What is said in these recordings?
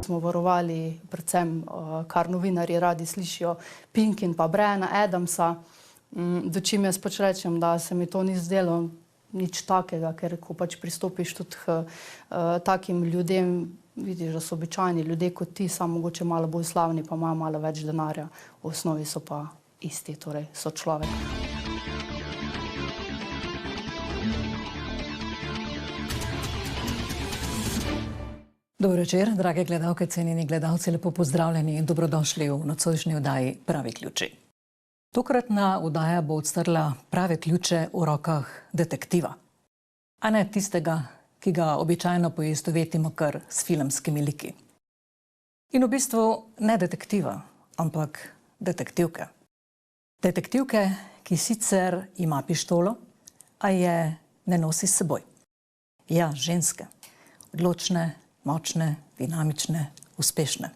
Smo varovali predvsem, kar novinarji radi slišijo, Pink in pa Briana Adamsa, do čim jaz pač rečem, da se mi to ni zdelo nič takega, ker ko pač pristopiš tudi k takim ljudem, vidiš, da so običajni ljudje kot ti, samo mogoče malo bolj slavni, pa imajo malo več denarja. V osnovi so pa isti, torej so človek. Dobro večer, drage gledalke, cenjeni gledalci, lepo pozdravljeni in dobrodošli v nocojšnji oddaji Pravi ključi. Tokratna oddaja bo odstrla prave ključe v rokah detektiva, a ne tistega, ki ga običajno poistovetimo kar s filmskimi liki. In v bistvu ne detektiva, ampak detektivke. Detektivke, ki sicer ima pištolo, a je ne nosi s seboj. Ja, ženske. Odločne, močne, dinamične, uspešne.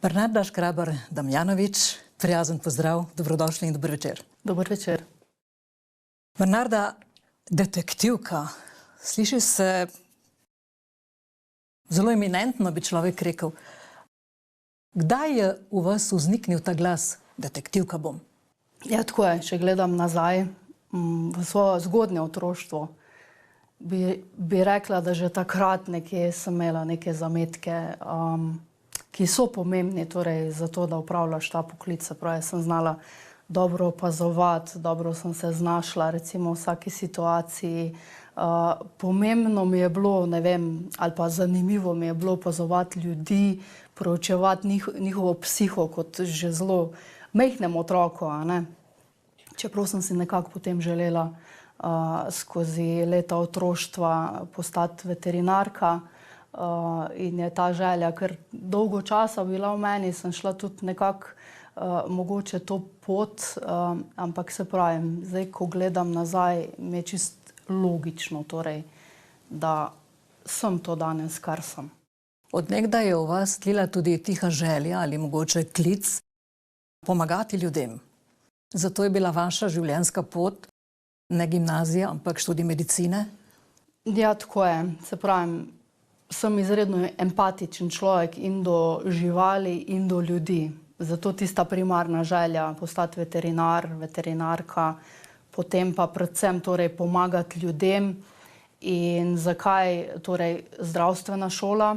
Bernarda Škrabar-Damjanović, prijazen pozdrav, dobrodošli in dober večer. Dober večer. Bernarda, detektivka, sliši se zelo eminentno, bi človek rekel. Kdaj je v vas vzniknil ta glas, detektivka bom? Ja, tako je, če gledam nazaj v svoje zgodnje otroštvo, bi rekla, da že takrat nekje sem imela neke zametke, ki so pomembni torej za to, da upravljaš ta poklic. Se pravi, sem znala dobro opazovati, dobro sem se znašla recimo v vsaki situaciji. Pomembno mi je bilo, ne vem, ali pa zanimivo mi je bilo opazovati ljudi, proučevati njihovo psiho kot že zelo majhnemu otroku, a ne. Čeprav sem si nekako potem želela skozi leta otroštva postati veterinarka, in je ta želja kar dolgo časa bila v meni, sem šla tudi nekako mogoče to pot, ampak se pravim, zdaj, ko gledam nazaj, mi je čist logično, torej, da sem to danes, kar sem. Od nekdaj je v vas tlila tudi tiha želja ali mogoče klic pomagati ljudem. Zato je bila vaša življenjska pot ne gimnazija, ampak študij medicine? Ja, tako je. Se pravim, sem izredno empatičen človek in do živali in do ljudi. Zato tista primarna želja postati veterinar, veterinarka, potem pa predvsem torej pomagati ljudem. In zakaj torej zdravstvena šola,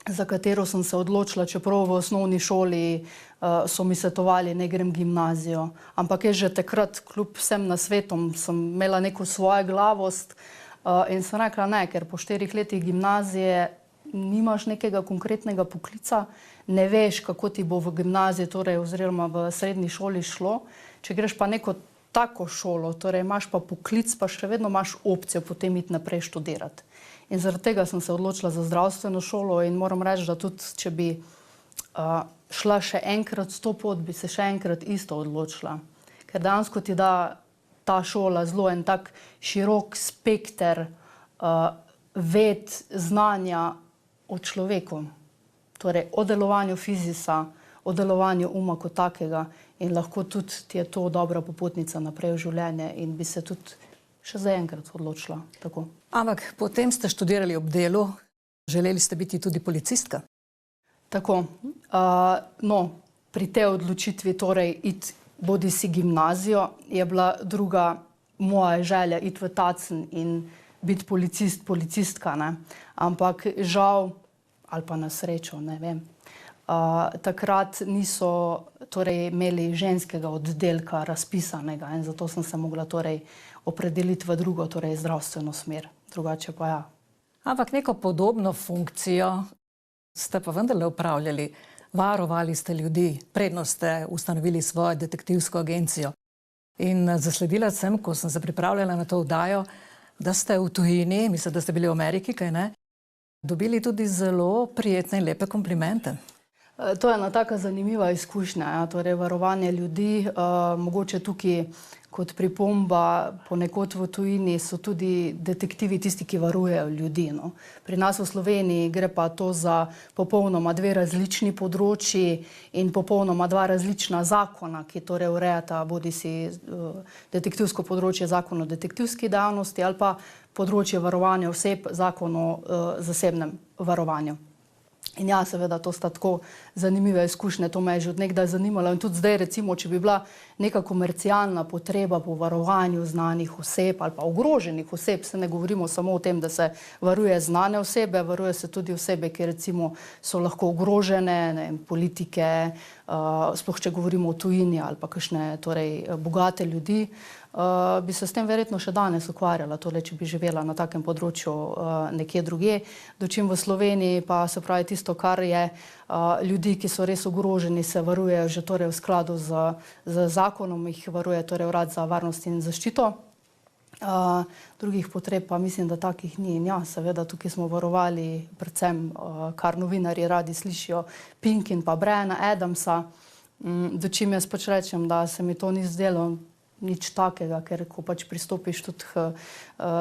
za katero sem se odločila, čeprav v osnovni šoli so mi svetovali, ne grem gimnazijo. Ampak jaz že takrat, kljub vsem nasvetom, sem imela neko svojo glavost in sem rekla ne, ker po 4 letih gimnazije nimaš nekega konkretnega poklica, ne veš, kako ti bo v gimnaziji, torej oziroma v srednji šoli šlo. Če greš pa neko tako šolo, torej imaš pa poklic, pa še vedno imaš opcijo potem iti naprej študirati. In zaradi tega sem se odločila za zdravstveno šolo in moram reči, da tudi, če bi šla še enkrat s to pot, bi se še enkrat isto odločila. Ker dejansko ti da ta šola zelo en tak širok spekter ved, znanja o človeku. Torej, o delovanju fizisa, o delovanju uma kot takega in lahko tudi ti je to dobra popotnica naprej v življenje in bi se tudi še za enkrat odločila tako. Ampak potem ste študirali ob delu, želeli ste biti tudi policistka? Tako. No, pri tej odločitvi torej iti bodisi gimnazijo je bila druga moja želja iti v Tacen in biti policist, policistka, ne. Ampak žal, ali pa na srečo, ne vem, takrat niso torej imeli ženskega oddelka razpisanega in zato sem se mogla torej opredeliti v drugo, torej zdravstveno smer. Drugače pa ja. Ampak neko podobno funkcijo ste pa vendarle upravljali. Varovali ste ljudi, predno ste ustanovili svojo detektivsko agencijo. In zasledila sem, ko sem se pripravljala na to oddajo, da ste v tujini, mislim, da ste bili v Ameriki, kaj ne, dobili tudi zelo prijetne in lepe komplimente. To je ena taka zanimiva izkušnja, ja, torej varovanje ljudi. Mogoče tukaj kot pripomba, ponekod v tujini so tudi detektivi tisti, ki varujejo ljudi. No. Pri nas v Sloveniji gre pa to za popolnoma dve različni področji in popolnoma dva različna zakona, ki torej urejata bodisi detektivsko področje, zakon o detektivski dejavnosti ali pa področje varovanja oseb, zakon o zasebnem varovanju. In ja, seveda, to sta tako zanimive izkušnje, to me je že od nekdaj zanimalo in tudi zdaj, recimo, če bi bila neka komercialna potreba po varovanju znanih oseb ali pa ogroženih oseb, se ne govorimo samo o tem, da se varuje znane osebe, varuje se tudi osebe, ki recimo so lahko ogrožene, ne vem, politike, sploh če govorimo o tujini ali pa kakšne torej bogate ljudi, bi se s tem verjetno še danes ukvarjala, torej, če bi živela na takem področju nekje drugje. Dočim v Sloveniji pa se pravi tisto, kar je ljudi, ki so res ogroženi, se varujejo že torej v skladu z zakonom, jih varuje torej Urad za varnost in zaščito. Drugih potreb pa mislim, da takih ni. In ja, seveda, tukaj smo varovali predvsem, kar novinarji radi slišijo, Pink in pa Briana Adamsa, dočim jaz pač rečem, da se mi to ni zdelo nič takega, ker ko pač pristopiš tudi k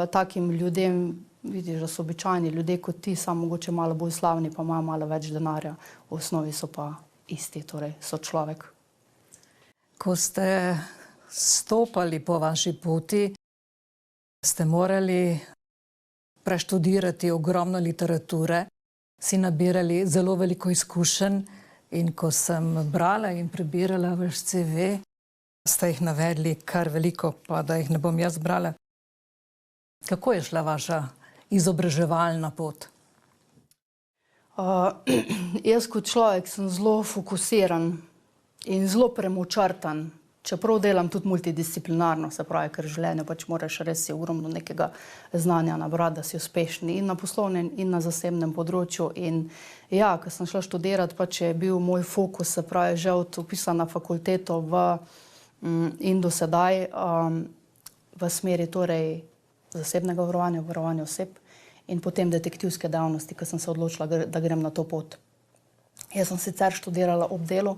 takim ljudem, vidiš, da so običajni ljudje kot ti, samo mogoče malo bolj slavni, pa imajo malo več denarja. V osnovi so pa isti, torej so človek. Ko ste stopali po vaši poti, ste morali preštudirati ogromno literature, si nabirali zelo veliko izkušenj in ko sem brala in prebirala vaš CV, ste jih navedli kar veliko, pa da jih ne bom jaz brala. Kako je šla vaša izobraževalna pot? Jaz kot človek sem zelo fokusiran in zelo premočrtan, čeprav delam tudi multidisciplinarno, se pravi, ker v življenju pač moraš res si ogromno nekega znanja nabrati, da si uspešni in na poslovnem in na zasebnem področju. In ja, ko sem šla študirati, pač je bil moj fokus, se pravi, že od vpisa na fakulteto in do sedaj v smeri torej zasebnega varovanja, varovanja oseb in potem detektivske dejavnosti, ko sem se odločila, da grem na to pot. Jaz sem sicer študirala ob delu,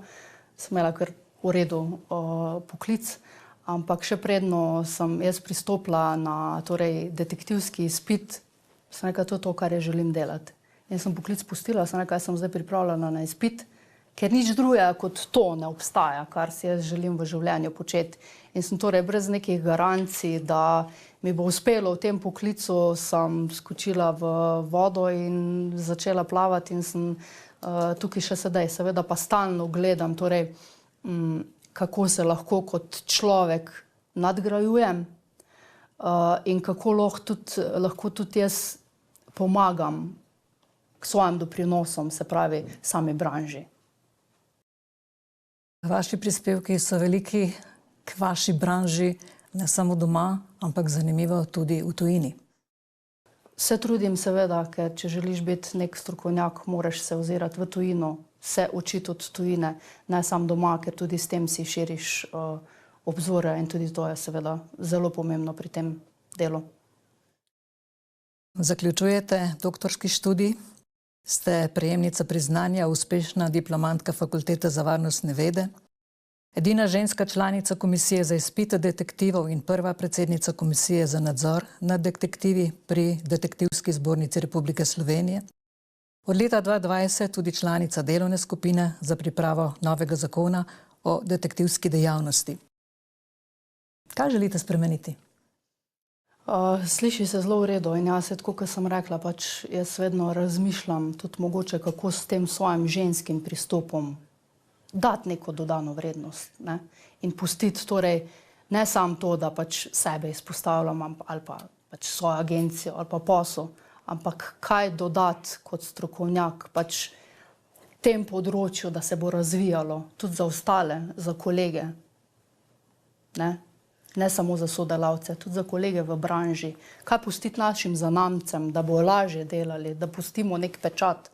sem imela kar v redu poklic, ampak še predno sem jaz pristopila na torej detektivski izpit, sem rekla, to je to, kar jaz želim delati. In sem poklic pustila, sem rekla, jaz sem zdaj pripravljena na izpit, ker nič drugega kot to ne obstaja, kar si jaz želim v življenju početi. In sem torej brez nekih garancij, da mi bo uspelo v tem poklicu, sem skočila v vodo in začela plavati in sem tukaj še sedaj. Seveda pa stalno gledam, torej, kako se lahko kot človek nadgrajujem in kako lahko tudi jaz pomagam k svojim doprinosom, se pravi, sami branži. Vaši prispevki so veliki k vaši branži, ne samo doma, ampak zanimivo tudi v tujini. Se trudim seveda, ker če želiš biti nek strokovnjak, moraš se ozirati v tujino, se učiti od tujine, ne samo doma, ker tudi s tem si širiš obzore in tudi to je seveda zelo pomembno pri tem delu. Zaključujete doktorski študij, ste prejemnica priznanja, uspešna diplomantka Fakultete za varnostne vede, edina ženska članica Komisije za izpite detektivov in prva predsednica Komisije za nadzor nad detektivi pri Detektivski zbornici Republike Slovenije. Od leta 2020 tudi članica delovne skupine za pripravo novega zakona o detektivski dejavnosti. Kaj želite spremeniti? Sliši se zelo v redu in jaz, tako kot sem rekla, pač jaz vedno razmišljam tudi mogoče, kako s tem svojim ženskim pristopom dati neko dodano vrednost, ne? In pustiti torej ne samo to, da pač sebe izpostavljam ali pa pač svojo agencijo ali pa posel, ampak kaj dodati kot strokovnjak pač tem področju, da se bo razvijalo tudi za ostale, za kolege, ne? Ne samo za sodelavce, tudi za kolege v branži. Kaj pustiti našim zanamcem, da bo lažje delali, da pustimo nek pečat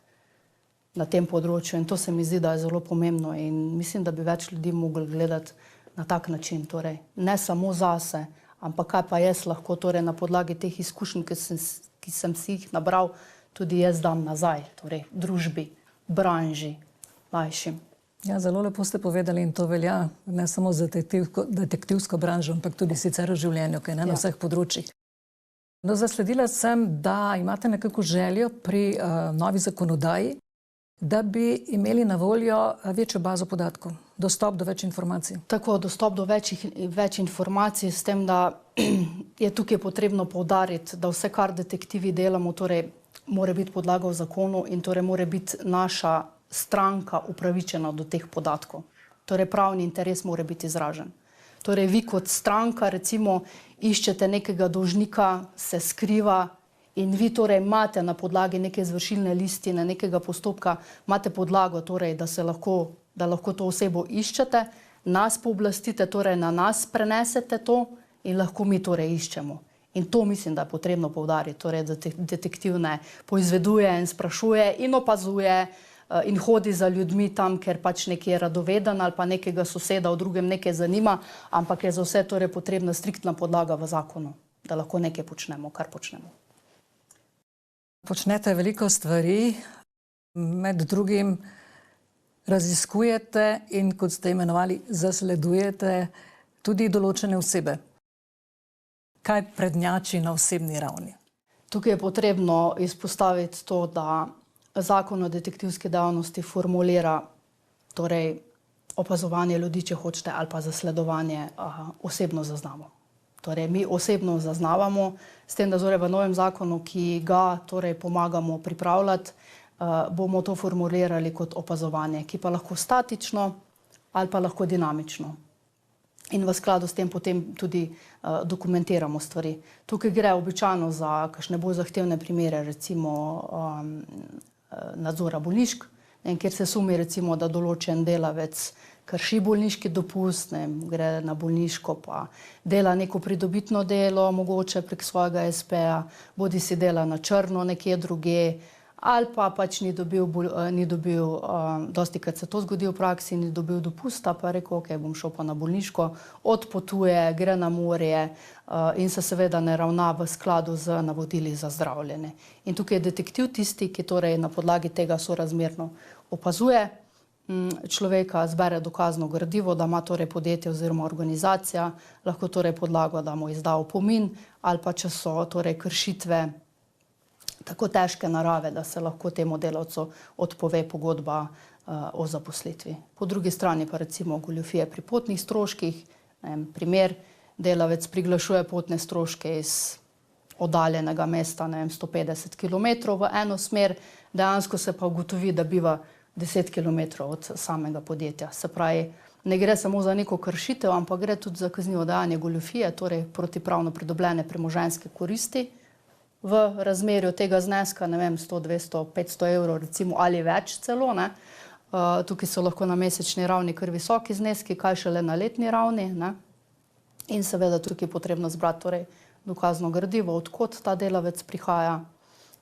na tem področju. In to se mi zdi, da je zelo pomembno in mislim, da bi več ljudi mogli gledati na tak način. Torej, ne samo zase, ampak kaj pa jaz lahko torej, na podlagi teh izkušenj, ki sem si jih nabral, tudi jaz dam nazaj, torej družbi, branži, mlajšim. Ja, zelo lepo ste povedali in to velja ne samo za detektivsko branžo, ampak tudi sicer v življenju, kaj ne na vseh področjih. No, zasledila sem, da imate nekako željo pri novi zakonodaji, da bi imeli na voljo večjo bazo podatkov, dostop do več informacij. Tako, dostop do več informacij, s tem, da je tukaj potrebno poudariti, da vse, kar detektivi delamo, torej mora biti podlaga v zakonu in torej mora biti naša stranka upravičena do teh podatkov. Torej pravni interes mora biti izražen. Torej vi kot stranka recimo iščete nekega dolžnika, se skriva in vi torej imate na podlagi neke izvršilne listine, nekega postopka, imate podlago torej, da lahko to osebo iščete, nas pooblastite, torej na nas prenesete to in lahko mi torej iščemo. In to mislim, da je potrebno poudariti, torej da detektiv ne poizveduje in sprašuje in opazuje in hodi za ljudmi tam, ker pač nekje je radoveden ali pa nekega soseda v drugem nekaj zanima, ampak je za vse torej potrebna striktna podlaga v zakonu, da lahko nekaj počnemo, kar počnemo. Počnete veliko stvari, med drugim raziskujete in, kot ste imenovali, zasledujete tudi določene osebe. Kaj prednjači na osebni ravni? Tukaj je potrebno izpostaviti to, da Zakon o detektivski dejavnosti formulira torej opazovanje ljudi, če hočete, ali pa zasledovanje osebno zaznamo. Torej, mi osebno zaznavamo, s tem, da v novem zakonu, ki ga torej pomagamo pripravljati, bomo to formulirali kot opazovanje, ki pa lahko statično ali pa lahko dinamično. In v skladu s tem potem tudi dokumentiramo stvari. Tukaj gre običajno za kakšne bolj zahtevne primere, recimo nadzora bolnišk, kjer se sumi recimo, da določen delavec krši bolniški dopust, gre na bolniško pa dela neko pridobitno delo, mogoče prek svojega SP-ja, bodi si dela na črno nekje druge, ali pa pač ni dobil, dostikrat se to zgodi v praksi, ni dobil dopusta, pa je rekel, ok, bom šel pa na bolniško, odpotuje, gre na morje in se seveda ne ravna v skladu z navodili za zdravljenje. In tukaj je detektiv tisti, ki torej na podlagi tega sorazmerno opazuje človeka, zbere dokazno gradivo, da ima torej podjetje oziroma organizacija, lahko torej podlago, da mu izda opomin, ali pa če so torej kršitve tako težke narave, da se lahko temu delavcu odpove pogodba o zaposlitvi. Po drugi strani pa recimo goljufije pri potnih stroških, primer, delavec priglašuje potne stroške iz oddaljenega mesta, 150 kilometrov v eno smer, dejansko se pa ugotovi, da biva 10 kilometrov od samega podjetja. Se pravi, ne gre samo za neko kršitev, ampak gre tudi za kaznivo dejanje goljufije, torej protipravno pridobljene premoženjske koristi v razmerju tega zneska, 100, 200, 500 evrov recimo ali več celo. Tukaj so lahko na mesečni ravni kar visoki zneski, kaj šele na letni ravni. In seveda tukaj je potrebno zbrati torej dokazno gradivo, odkot ta delavec prihaja,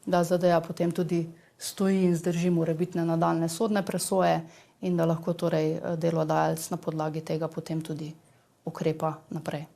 da zadeva potem tudi stoji in zdrži morebitne nadaljnje sodne presoje in da lahko torej delodajalec na podlagi tega potem tudi ukrepa naprej.